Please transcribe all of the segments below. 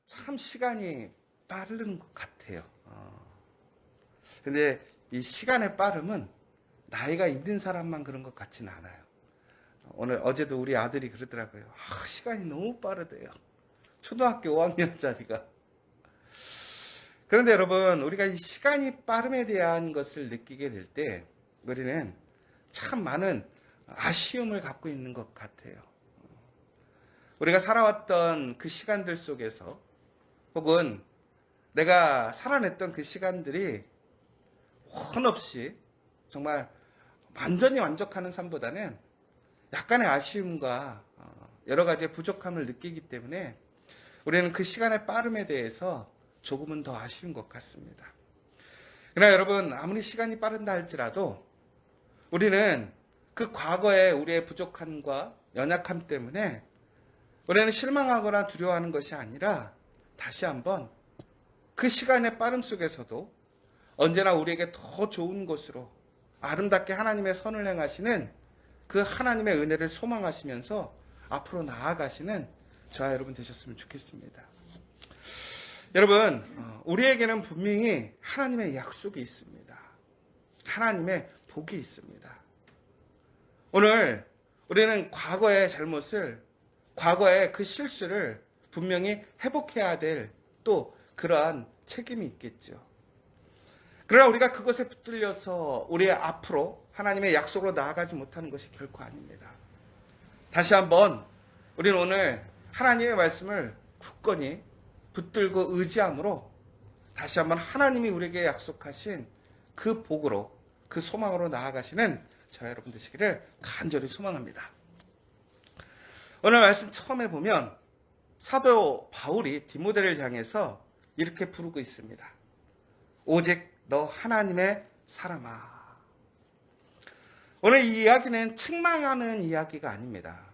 참 시간이 빠른 것 같아요. 근데 이 시간의 빠름은 나이가 있는 사람만 그런 것 같지는 않아요. 어제도 우리 아들이 그러더라고요. 시간이 너무 빠르대요. 초등학교 5학년짜리가. 그런데 여러분, 우리가 이 시간이 빠름에 대한 것을 느끼게 될 때 우리는 참 많은 아쉬움을 갖고 있는 것 같아요. 우리가 살아왔던 그 시간들 속에서 혹은 내가 살아냈던 그 시간들이 한없이 정말 완전히 만족하는 삶보다는 약간의 아쉬움과 여러 가지의 부족함을 느끼기 때문에 우리는 그 시간의 빠름에 대해서 조금은 더 아쉬운 것 같습니다. 그러나 여러분, 아무리 시간이 빠른다 할지라도 우리는 그 과거의 우리의 부족함과 연약함 때문에 우리는 실망하거나 두려워하는 것이 아니라 다시 한번 그 시간의 빠름 속에서도 언제나 우리에게 더 좋은 것으로 아름답게 하나님의 선을 행하시는 그 하나님의 은혜를 소망하시면서 앞으로 나아가시는 저와 여러분 되셨으면 좋겠습니다. 여러분, 우리에게는 분명히 하나님의 약속이 있습니다. 하나님의 복이 있습니다. 오늘 우리는 과거의 잘못을, 과거의 그 실수를 분명히 회복해야 될 또 그러한 책임이 있겠죠. 그러나 우리가 그것에 붙들려서 우리의 앞으로 하나님의 약속으로 나아가지 못하는 것이 결코 아닙니다. 다시 한번 우리는 오늘 하나님의 말씀을 굳건히 붙들고 의지함으로 다시 한번 하나님이 우리에게 약속하신 그 복으로, 그 소망으로 나아가시는 저와 여러분 되시기를 간절히 소망합니다. 오늘 말씀 처음에 보면 사도 바울이 디모데를 향해서 이렇게 부르고 있습니다. 오직 너 하나님의 사람아. 오늘 이 이야기는 책망하는 이야기가 아닙니다.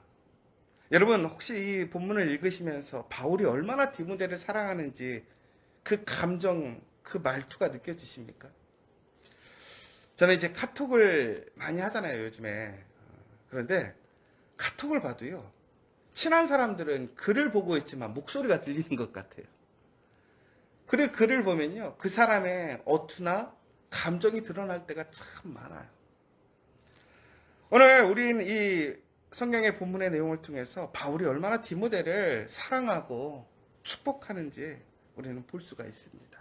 여러분, 혹시 이 본문을 읽으시면서 바울이 얼마나 디모데를 사랑하는지 그 감정, 그 말투가 느껴지십니까? 저는 이제 카톡을 많이 하잖아요, 요즘에. 그런데 카톡을 봐도요, 친한 사람들은 글을 보고 있지만 목소리가 들리는 것 같아요. 그리고 글을 보면요, 그 사람의 어투나 감정이 드러날 때가 참 많아요. 오늘 우리는 이 성경의 본문의 내용을 통해서 바울이 얼마나 디모데를 사랑하고 축복하는지 우리는 볼 수가 있습니다.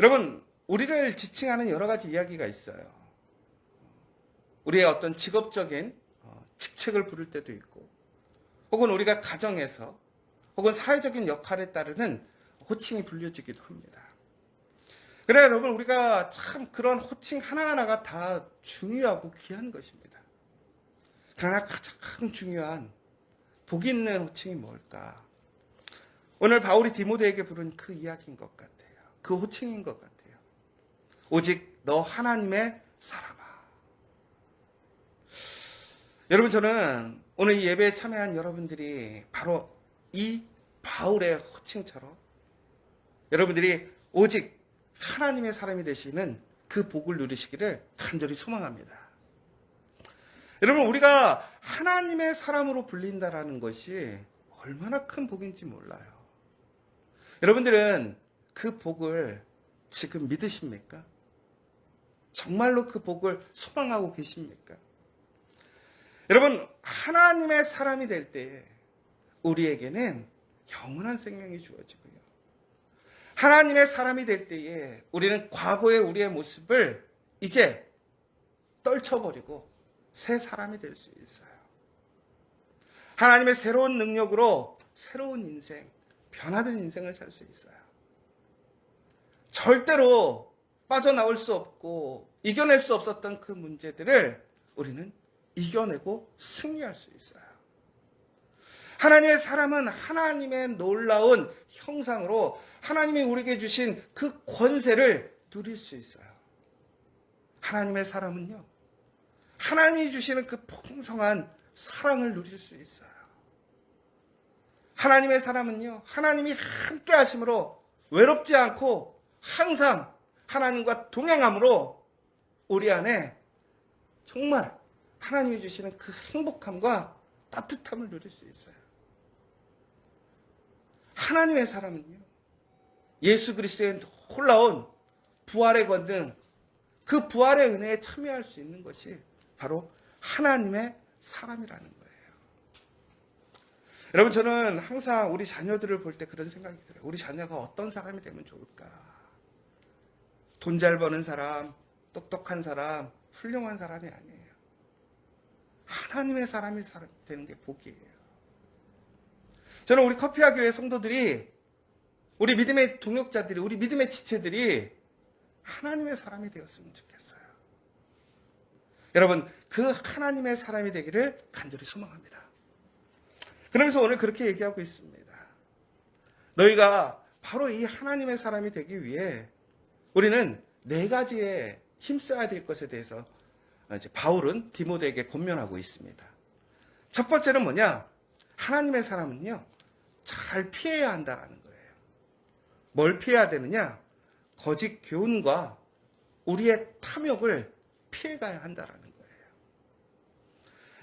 여러분, 우리를 지칭하는 여러 가지 이야기가 있어요. 우리의 어떤 직업적인 직책을 부를 때도 있고, 혹은 우리가 가정에서 혹은 사회적인 역할에 따르는 호칭이 불려지기도 합니다. 그래 여러분, 우리가 참 그런 호칭 하나하나가 다 중요하고 귀한 것입니다. 그러나 가장 중요한 복 있는 호칭이 뭘까? 오늘 바울이 디모데에게 부른 그 이야기인 것 같아요. 그 호칭인 것 같아요. 오직 너 하나님의 사람아. 여러분, 저는 오늘 이 예배에 참여한 여러분들이 바로 이 바울의 호칭처럼 여러분들이 오직 하나님의 사람이 되시는 그 복을 누리시기를 간절히 소망합니다. 여러분, 우리가 하나님의 사람으로 불린다라는 것이 얼마나 큰 복인지 몰라요. 여러분들은 그 복을 지금 믿으십니까? 정말로 그 복을 소망하고 계십니까? 여러분, 하나님의 사람이 될 때에 우리에게는 영원한 생명이 주어지고요. 하나님의 사람이 될 때에 우리는 과거의 우리의 모습을 이제 떨쳐버리고 새 사람이 될 수 있어요. 하나님의 새로운 능력으로 새로운 인생, 변화된 인생을 살 수 있어요. 절대로 빠져나올 수 없고 이겨낼 수 없었던 그 문제들을 우리는 이겨내고 승리할 수 있어요. 하나님의 사람은 하나님의 놀라운 형상으로 하나님이 우리에게 주신 그 권세를 누릴 수 있어요. 하나님의 사람은요, 하나님이 주시는 그 풍성한 사랑을 누릴 수 있어요. 하나님의 사람은요, 하나님이 함께 하심으로 외롭지 않고 항상 하나님과 동행함으로 우리 안에 정말 하나님이 주시는 그 행복함과 따뜻함을 누릴 수 있어요. 하나님의 사람은요, 예수 그리스도의 놀라운 부활의 권능, 그 부활의 은혜에 참여할 수 있는 것이 바로 하나님의 사람이라는 거예요. 여러분, 저는 항상 우리 자녀들을 볼 때 그런 생각이 들어요. 우리 자녀가 어떤 사람이 되면 좋을까? 돈 잘 버는 사람, 똑똑한 사람, 훌륭한 사람이 아니에요. 하나님의 사람이 되는 게 복이에요. 저는 우리 커피아 교회 성도들이, 우리 믿음의 동역자들이, 우리 믿음의 지체들이 하나님의 사람이 되었으면 좋겠어요. 여러분, 그 하나님의 사람이 되기를 간절히 소망합니다. 그러면서 오늘 그렇게 얘기하고 있습니다. 너희가 바로 이 하나님의 사람이 되기 위해 우리는 4가지에 힘써야 될 것에 대해서 이제 바울은 디모데에게 권면하고 있습니다. 첫 번째는 뭐냐? 하나님의 사람은요, 잘 피해야 한다라는 거예요. 뭘 피해야 되느냐? 거짓 교훈과 우리의 탐욕을 피해가야 한다라는 거예요.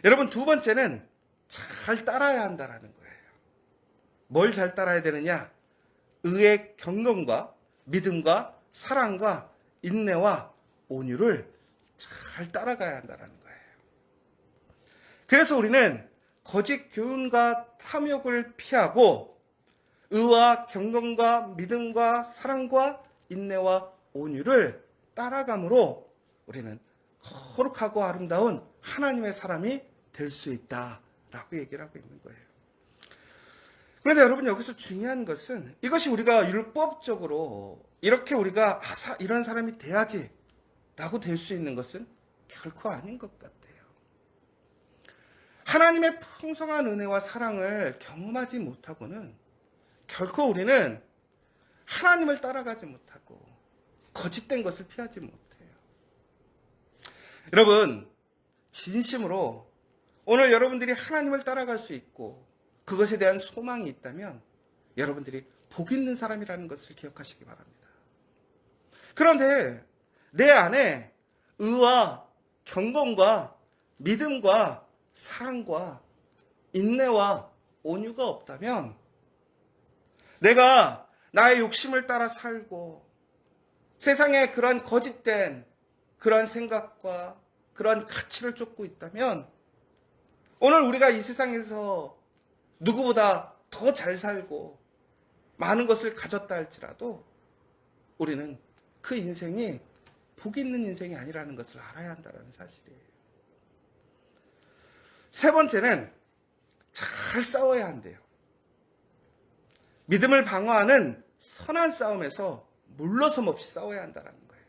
여러분, 두 번째는 잘 따라야 한다라는 거예요. 뭘 잘 따라야 되느냐? 의의 경건과 믿음과 사랑과 인내와 온유를 잘 따라가야 한다는 거예요. 그래서 우리는 거짓 교훈과 탐욕을 피하고 의와 경건과 믿음과 사랑과 인내와 온유를 따라감으로 우리는 거룩하고 아름다운 하나님의 사람이 될 수 있다라고 얘기를 하고 있는 거예요. 그런데 여러분, 여기서 중요한 것은 이것이 우리가 율법적으로 이렇게 우리가 이런 사람이 돼야지 라고 될 수 있는 것은 결코 아닌 것 같아요. 하나님의 풍성한 은혜와 사랑을 경험하지 못하고는 결코 우리는 하나님을 따라가지 못하고 거짓된 것을 피하지 못해요. 여러분, 진심으로 오늘 여러분들이 하나님을 따라갈 수 있고 그것에 대한 소망이 있다면 여러분들이 복 있는 사람이라는 것을 기억하시기 바랍니다. 그런데 내 안에 의와 경건과 믿음과 사랑과 인내와 온유가 없다면 내가 나의 욕심을 따라 살고 세상에 그런 거짓된 그런 생각과 그런 가치를 쫓고 있다면 오늘 우리가 이 세상에서 누구보다 더 잘 살고 많은 것을 가졌다 할지라도 우리는 그 인생이 복 있는 인생이 아니라는 것을 알아야 한다는 사실이에요. 세 번째는 잘 싸워야 한대요. 믿음을 방어하는 선한 싸움에서 물러섬 없이 싸워야 한다는 거예요.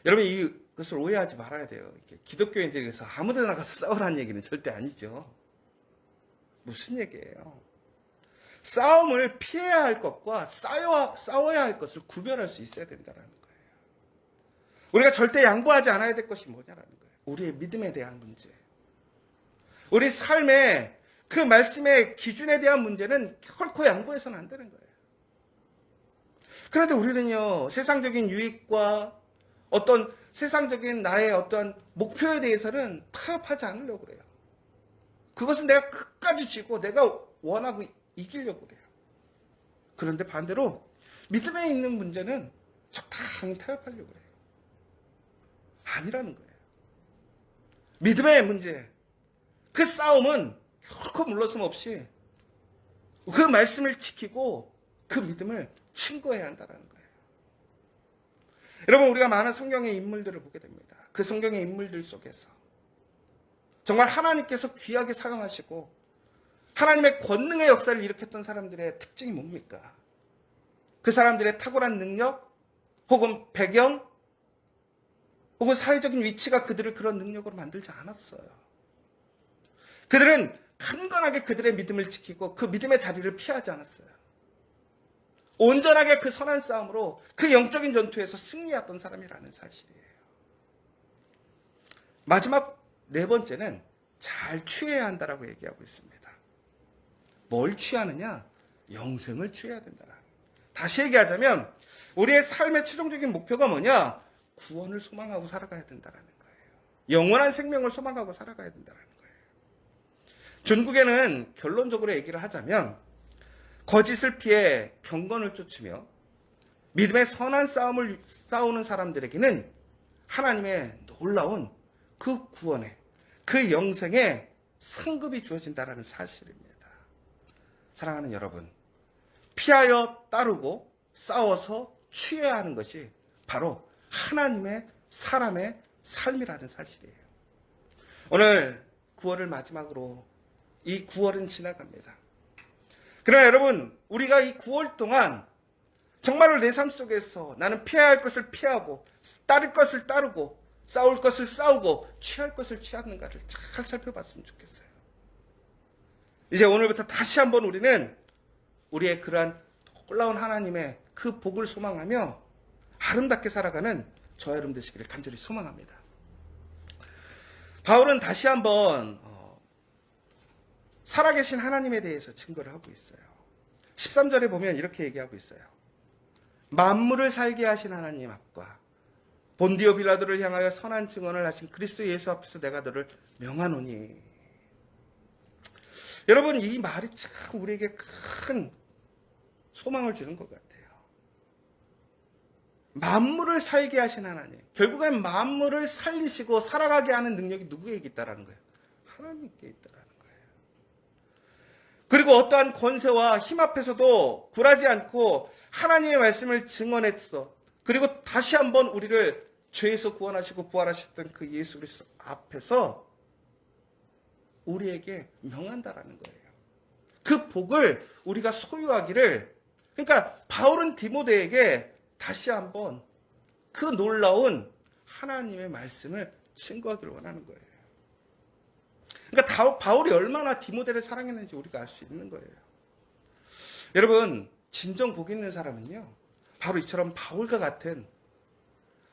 여러분, 이것을 오해하지 말아야 돼요. 기독교인들이 그래서 아무데나 가서 싸우라는 얘기는 절대 아니죠. 무슨 얘기예요? 싸움을 피해야 할 것과 싸워야 할 것을 구별할 수 있어야 된다는 거예요. 우리가 절대 양보하지 않아야 될 것이 뭐냐라는 거예요. 우리의 믿음에 대한 문제. 우리 삶의 그 말씀의 기준에 대한 문제는 결코 양보해서는 안 되는 거예요. 그런데 우리는요, 세상적인 유익과 어떤 세상적인 나의 어떤 목표에 대해서는 타협하지 않으려고 그래요. 그것은 내가 끝까지 쥐고 내가 원하고 이기려고 그래요. 그런데 반대로 믿음에 있는 문제는 적당히 타협하려고 그래요. 아니라는 거예요. 믿음의 문제, 그 싸움은 결코 물러섬 없이 그 말씀을 지키고 그 믿음을 증거해야 한다는 거예요. 여러분, 우리가 많은 성경의 인물들을 보게 됩니다. 그 성경의 인물들 속에서 정말 하나님께서 귀하게 사용하시고 하나님의 권능의 역사를 일으켰던 사람들의 특징이 뭡니까? 그 사람들의 탁월한 능력 혹은 배경 혹은 사회적인 위치가 그들을 그런 능력으로 만들지 않았어요. 그들은 간건하게 그들의 믿음을 지키고 그 믿음의 자리를 피하지 않았어요. 온전하게 그 선한 싸움으로 그 영적인 전투에서 승리했던 사람이라는 사실이에요. 마지막 네 번째는 잘 취해야 한다라고 얘기하고 있습니다. 뭘 취하느냐? 영생을 취해야 된다. 다시 얘기하자면 우리의 삶의 최종적인 목표가 뭐냐? 구원을 소망하고 살아가야 된다는 거예요. 영원한 생명을 소망하고 살아가야 된다는 거예요. 전국에는 결론적으로 얘기를 하자면 거짓을 피해 경건을 쫓으며 믿음의 선한 싸움을 싸우는 사람들에게는 하나님의 놀라운 그 구원의, 그 영생의 상급이 주어진다는 사실입니다. 사랑하는 여러분, 피하여 따르고 싸워서 취해야 하는 것이 바로 하나님의 사람의 삶이라는 사실이에요. 오늘 9월을 마지막으로 이 9월은 지나갑니다. 그러나 여러분, 우리가 이 9월 동안 정말로 내 삶 속에서 나는 피해야 할 것을 피하고 따를 것을 따르고 싸울 것을 싸우고 취할 것을 취하는가를 잘 살펴봤으면 좋겠어요. 이제 오늘부터 다시 한번 우리는 우리의 그러한 놀라운 하나님의 그 복을 소망하며 아름답게 살아가는 저와 여러분 되시기를 간절히 소망합니다. 바울은 다시 한번 살아계신 하나님에 대해서 증거를 하고 있어요. 13절에 보면 이렇게 얘기하고 있어요. 만물을 살게 하신 하나님 앞과 본디오 빌라도를 향하여 선한 증언을 하신 그리스도 예수 앞에서 내가 너를 명하노니. 여러분, 이 말이 참 우리에게 큰 소망을 주는 것 같아요. 만물을 살게 하신 하나님. 결국엔 만물을 살리시고 살아가게 하는 능력이 누구에게 있다라는 거예요? 하나님께 있다라는 거예요. 그리고 어떠한 권세와 힘 앞에서도 굴하지 않고 하나님의 말씀을 증언했어. 그리고 다시 한번 우리를 죄에서 구원하시고 부활하셨던 그 예수 그리스도 앞에서 우리에게 명한다라는 거예요. 그 복을 우리가 소유하기를, 그러니까 바울은 디모데에게 다시 한번 그 놀라운 하나님의 말씀을 증거하기를 원하는 거예요. 그러니까 바울이 얼마나 디모데를 사랑했는지 우리가 알 수 있는 거예요. 여러분, 진정 복 있는 사람은요, 바로 이처럼 바울과 같은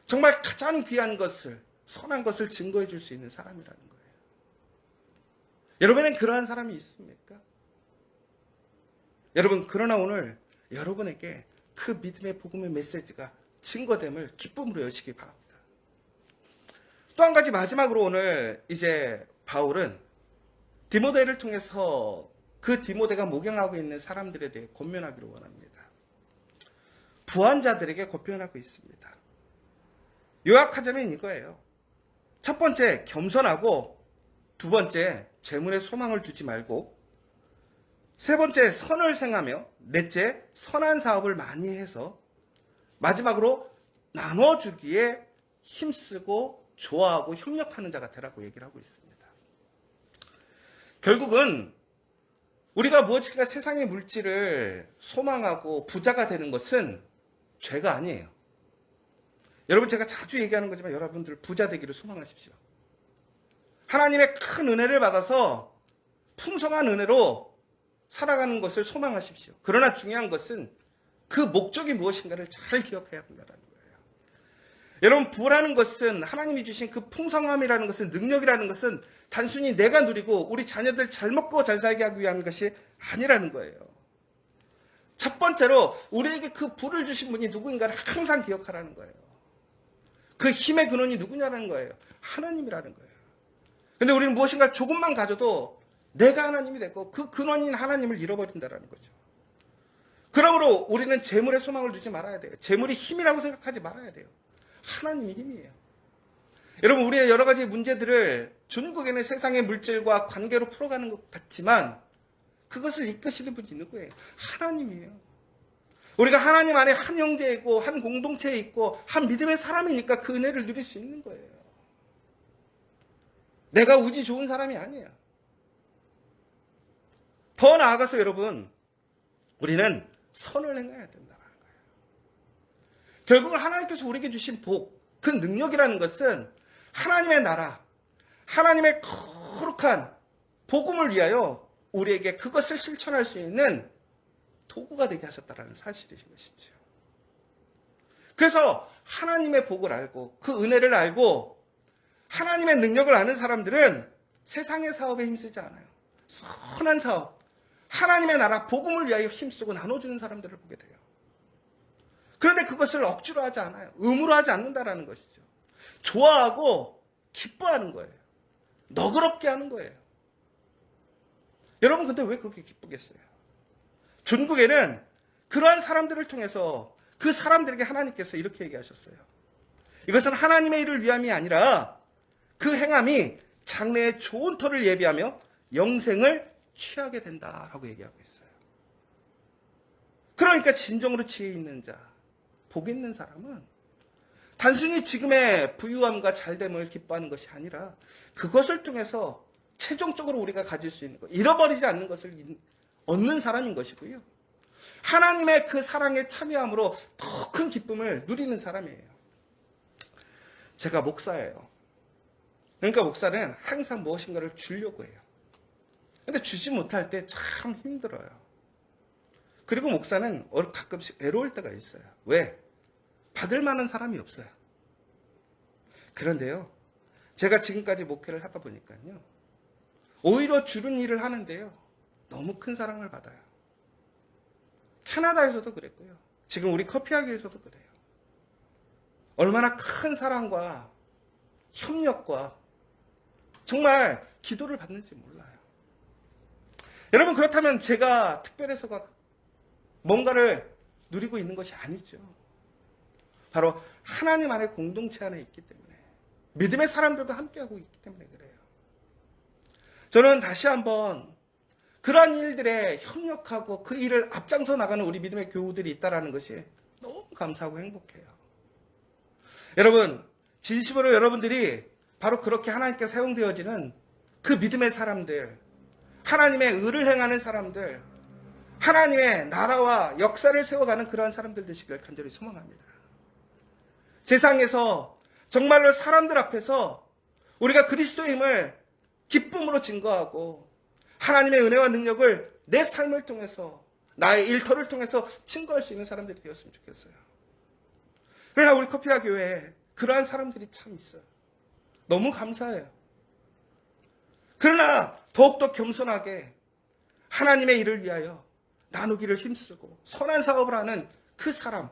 정말 가장 귀한 것을, 선한 것을 증거해 줄 수 있는 사람이라는 거예요. 여러분은 그러한 사람이 있습니까? 여러분, 그러나 오늘 여러분에게 그 믿음의 복음의 메시지가 증거됨을 기쁨으로 여시기 바랍니다. 또 한 가지 마지막으로 오늘 이제 바울은 디모데를 통해서 그 디모데가 목양하고 있는 사람들에 대해 권면하기를 원합니다. 부한 자들에게 권면하고 있습니다. 요약하자면 이거예요. 첫 번째, 겸손하고, 두 번째, 재물에 소망을 두지 말고, 세 번째, 선을 생하며, 넷째, 선한 사업을 많이 해서, 마지막으로 나눠주기에 힘쓰고 좋아하고 협력하는 자가 되라고 얘기를 하고 있습니다. 결국은 우리가 무엇인가 세상의 물질을 소망하고 부자가 되는 것은 죄가 아니에요. 여러분, 제가 자주 얘기하는 거지만 여러분들 부자 되기를 소망하십시오. 하나님의 큰 은혜를 받아서 풍성한 은혜로 살아가는 것을 소망하십시오. 그러나 중요한 것은 그 목적이 무엇인가를 잘 기억해야 한다는 거예요. 여러분, 부라는 것은, 하나님이 주신 그 풍성함이라는 것은, 능력이라는 것은 단순히 내가 누리고 우리 자녀들 잘 먹고 잘 살게 하기 위한 것이 아니라는 거예요. 첫 번째로 우리에게 그 부를 주신 분이 누구인가를 항상 기억하라는 거예요. 그 힘의 근원이 누구냐는 거예요. 하나님이라는 거예요. 근데 우리는 무엇인가 조금만 가져도 내가 하나님이 됐고 그 근원인 하나님을 잃어버린다는 거죠. 그러므로 우리는 재물에 소망을 두지 말아야 돼요. 재물이 힘이라고 생각하지 말아야 돼요. 하나님이 힘이에요. 여러분, 우리의 여러 가지 문제들을 중국에는 세상의 물질과 관계로 풀어가는 것 같지만 그것을 이끄시는 분이 누구예요? 하나님이에요. 우리가 하나님 안에 한 형제이고 한 공동체에 있고 한 믿음의 사람이니까 그 은혜를 누릴 수 있는 거예요. 내가 우지 좋은 사람이 아니에요. 더 나아가서 여러분, 우리는 선을 행해야 된다는 거예요. 결국은 하나님께서 우리에게 주신 복, 그 능력이라는 것은 하나님의 나라, 하나님의 거룩한 복음을 위하여 우리에게 그것을 실천할 수 있는 도구가 되게 하셨다는 사실이신 것이죠. 그래서 하나님의 복을 알고 그 은혜를 알고 하나님의 능력을 아는 사람들은 세상의 사업에 힘쓰지 않아요. 선한 사업, 하나님의 나라 복음을 위하여 힘쓰고 나눠주는 사람들을 보게 돼요. 그런데 그것을 억지로 하지 않아요. 의무로 하지 않는다라는 것이죠. 좋아하고 기뻐하는 거예요. 너그럽게 하는 거예요. 여러분, 근데 왜 그렇게 기쁘겠어요? 전국에는 그러한 사람들을 통해서 그 사람들에게 하나님께서 이렇게 얘기하셨어요. 이것은 하나님의 일을 위함이 아니라 그 행함이 장래의 좋은 터를 예비하며 영생을 취하게 된다라고 얘기하고 있어요. 그러니까 진정으로 지혜 있는 자, 복 있는 사람은 단순히 지금의 부유함과 잘됨을 기뻐하는 것이 아니라 그것을 통해서 최종적으로 우리가 가질 수 있는 것, 잃어버리지 않는 것을 얻는 사람인 것이고요. 하나님의 그 사랑에 참여함으로 더 큰 기쁨을 누리는 사람이에요. 제가 목사예요. 그러니까 목사는 항상 무엇인가를 주려고 해요. 근데 주지 못할 때 참 힘들어요. 그리고 목사는 가끔씩 외로울 때가 있어요. 왜? 받을 만한 사람이 없어요. 그런데요, 제가 지금까지 목회를 하다 보니까요, 오히려 주는 일을 하는데요, 너무 큰 사랑을 받아요. 캐나다에서도 그랬고요. 지금 우리 커피하기에서도 그래요. 얼마나 큰 사랑과 협력과 정말 기도를 받는지 몰라요. 여러분, 그렇다면 제가 특별해서가 뭔가를 누리고 있는 것이 아니죠. 바로 하나님 안에 공동체 안에 있기 때문에, 믿음의 사람들과 함께하고 있기 때문에 그래요. 저는 다시 한번 그러한 일들에 협력하고 그 일을 앞장서 나가는 우리 믿음의 교우들이 있다는 것이 너무 감사하고 행복해요. 여러분, 진심으로 여러분들이 바로 그렇게 하나님께 사용되어지는 그 믿음의 사람들, 하나님의 의를 행하는 사람들, 하나님의 나라와 역사를 세워가는 그러한 사람들 되시길 간절히 소망합니다. 세상에서 정말로 사람들 앞에서 우리가 그리스도의 힘을 기쁨으로 증거하고 하나님의 은혜와 능력을 내 삶을 통해서, 나의 일터를 통해서 증거할 수 있는 사람들이 되었으면 좋겠어요. 그러나 우리 커피와 교회에 그러한 사람들이 참 있어요. 너무 감사해요. 그러나 더욱더 겸손하게 하나님의 일을 위하여 나누기를 힘쓰고 선한 사업을 하는 그 사람,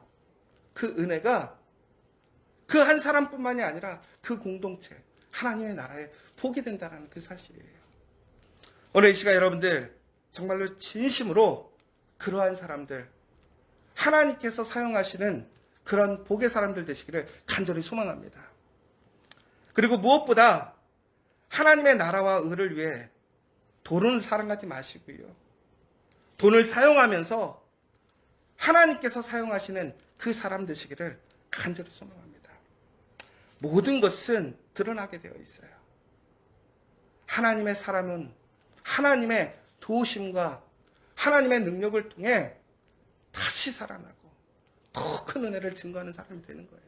그 은혜가 그 한 사람뿐만이 아니라 그 공동체, 하나님의 나라에 복이 된다는 그 사실이에요. 오늘 이 시간 여러분들 정말로 진심으로 그러한 사람들, 하나님께서 사용하시는 그런 복의 사람들 되시기를 간절히 소망합니다. 그리고 무엇보다 하나님의 나라와 의를 위해 돈을 사랑하지 마시고요. 돈을 사용하면서 하나님께서 사용하시는 그 사람 되시기를 간절히 소망합니다. 모든 것은 드러나게 되어 있어요. 하나님의 사람은 하나님의 도우심과 하나님의 능력을 통해 다시 살아나고 더 큰 은혜를 증거하는 사람이 되는 거예요.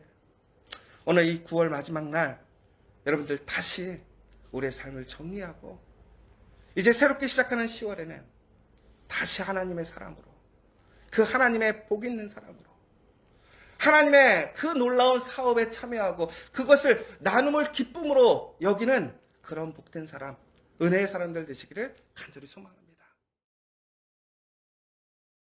오늘 이 9월 마지막 날 여러분들 다시 우리의 삶을 정리하고 이제 새롭게 시작하는 10월에는 다시 하나님의 사람으로, 그 하나님의 복 있는 사람으로, 하나님의 그 놀라운 사업에 참여하고 그것을 나눔을 기쁨으로 여기는 그런 복된 사람, 은혜의 사람들 되시기를 간절히 소망합니다.